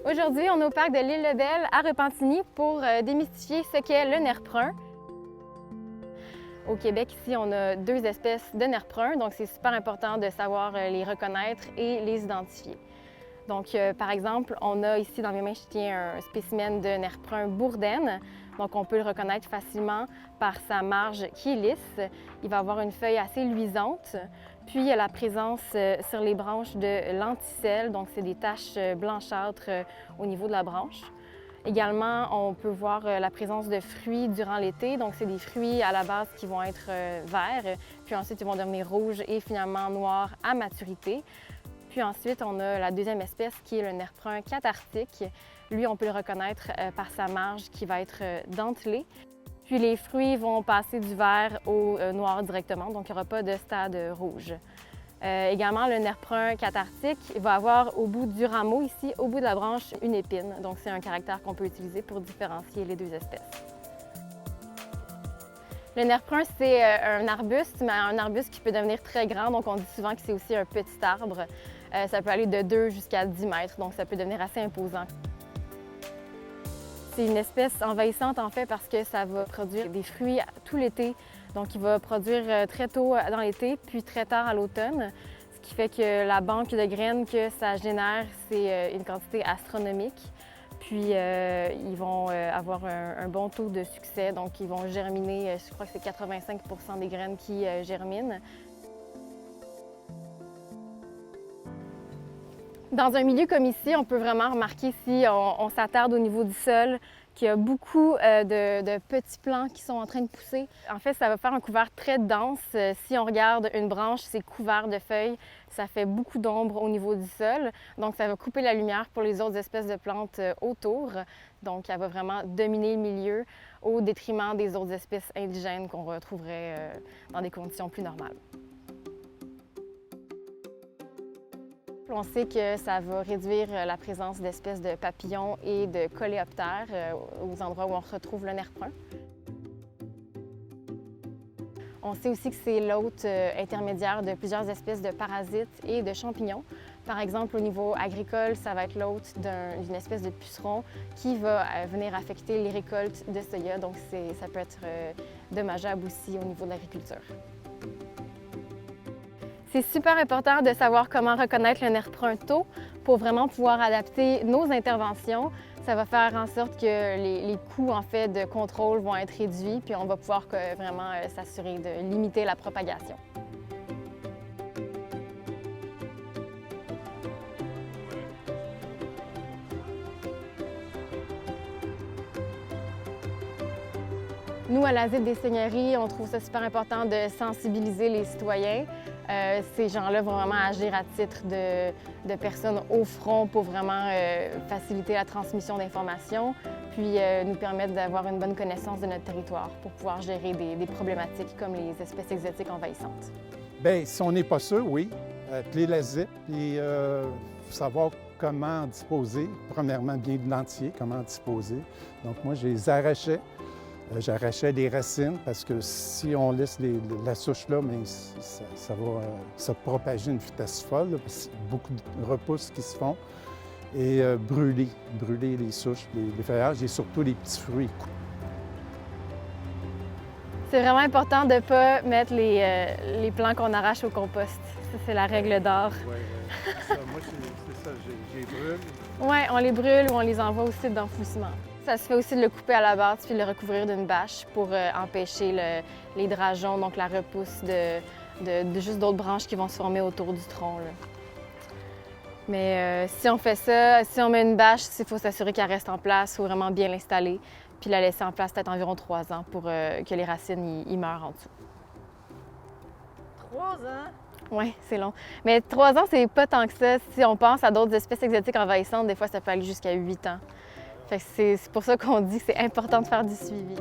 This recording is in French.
Aujourd'hui, on est au parc de l'Île-Lebel à Repentigny pour démystifier ce qu'est le nerf brun. Au Québec, ici, on a 2 espèces de nerfs bruns, donc c'est super important de savoir les reconnaître et les identifier. Donc, par exemple, on a ici dans mes mains, je tiens un spécimen de nerf brun bourdaine. Donc, on peut le reconnaître facilement par sa marge qui est lisse. Il va avoir une feuille assez luisante. Puis, il y a la présence sur les branches de lenticelles, donc c'est des taches blanchâtres au niveau de la branche. Également, on peut voir la présence de fruits durant l'été. Donc, c'est des fruits à la base qui vont être verts, puis ensuite, ils vont devenir rouges et finalement noirs à maturité. Puis ensuite, on a la deuxième espèce qui est le nerf brun cathartique. Lui, on peut le reconnaître par sa marge qui va être dentelée. Puis les fruits vont passer du vert au noir directement, donc il n'y aura pas de stade rouge. Également, le nerf brun cathartique va avoir au bout du rameau, ici, au bout de la branche, une épine. Donc c'est un caractère qu'on peut utiliser pour différencier les 2 espèces. Le nerf brun, c'est un arbuste, mais un arbuste qui peut devenir très grand. Donc on dit souvent que c'est aussi un petit arbre. Ça peut aller de 2 jusqu'à 10 mètres, donc ça peut devenir assez imposant. C'est une espèce envahissante en fait parce que ça va produire des fruits tout l'été. Donc il va produire très tôt dans l'été, puis très tard à l'automne. Ce qui fait que la banque de graines que ça génère, c'est une quantité astronomique. Puis ils vont avoir un bon taux de succès, donc ils vont germiner, je crois que c'est 85 % des graines qui germinent. Dans un milieu comme ici, on peut vraiment remarquer, si on s'attarde au niveau du sol, qu'il y a beaucoup de petits plants qui sont en train de pousser. En fait, ça va faire un couvert très dense. Si on regarde une branche, c'est couvert de feuilles. Ça fait beaucoup d'ombre au niveau du sol. Donc, ça va couper la lumière pour les autres espèces de plantes autour. Donc, elle va vraiment dominer le milieu au détriment des autres espèces indigènes qu'on retrouverait dans des conditions plus normales. On sait que ça va réduire la présence d'espèces de papillons et de coléoptères aux endroits où on retrouve le nerf brun. On sait aussi que c'est l'hôte intermédiaire de plusieurs espèces de parasites et de champignons. Par exemple, au niveau agricole, ça va être l'hôte d'une espèce de puceron qui va venir affecter les récoltes de soya. Donc, ça peut être dommageable aussi au niveau de l'agriculture. C'est super important de savoir comment reconnaître le nerf brun tôt pour vraiment pouvoir adapter nos interventions. Ça va faire en sorte que les coûts en fait, de contrôle vont être réduits, puis on va pouvoir vraiment s'assurer de limiter la propagation. Nous, à l'Asile des Seigneuries, on trouve ça super important de sensibiliser les citoyens. Ces gens-là vont vraiment agir à titre de personnes au front pour vraiment faciliter la transmission d'informations, puis nous permettre d'avoir une bonne connaissance de notre territoire pour pouvoir gérer des problématiques comme les espèces exotiques envahissantes. Bien, si on n'est pas sûr, oui, appeler la ZIP et savoir comment disposer. Premièrement, bien identifier comment disposer. Donc moi, je les arrachais. J'arrachais les racines parce que si on laisse la souche là, mais ça va se propager à une vitesse folle. Beaucoup de repousses qui se font. Et brûler les souches, les feuillages et surtout les petits fruits. C'est vraiment important de ne pas mettre les plants qu'on arrache au compost. Ça, c'est la règle d'or. Oui, moi, c'est ça, je les brûle. Oui, on les brûle ou on les envoie au site d'enfouissement. Ça se fait aussi de le couper à la base puis de le recouvrir d'une bâche pour empêcher les drageons, donc la repousse de juste d'autres branches qui vont se former autour du tronc. Là. Mais si on fait ça, si on met une bâche, il faut s'assurer qu'elle reste en place, il faut vraiment bien l'installer, puis la laisser en place peut-être environ 3 ans pour que les racines y meurent en dessous. 3 ans? Oui, c'est long. Mais 3 ans, c'est pas tant que ça. Si on pense à d'autres espèces exotiques envahissantes, des fois, ça peut aller jusqu'à 8 ans. Fait que c'est pour ça qu'on dit que c'est important de faire du suivi.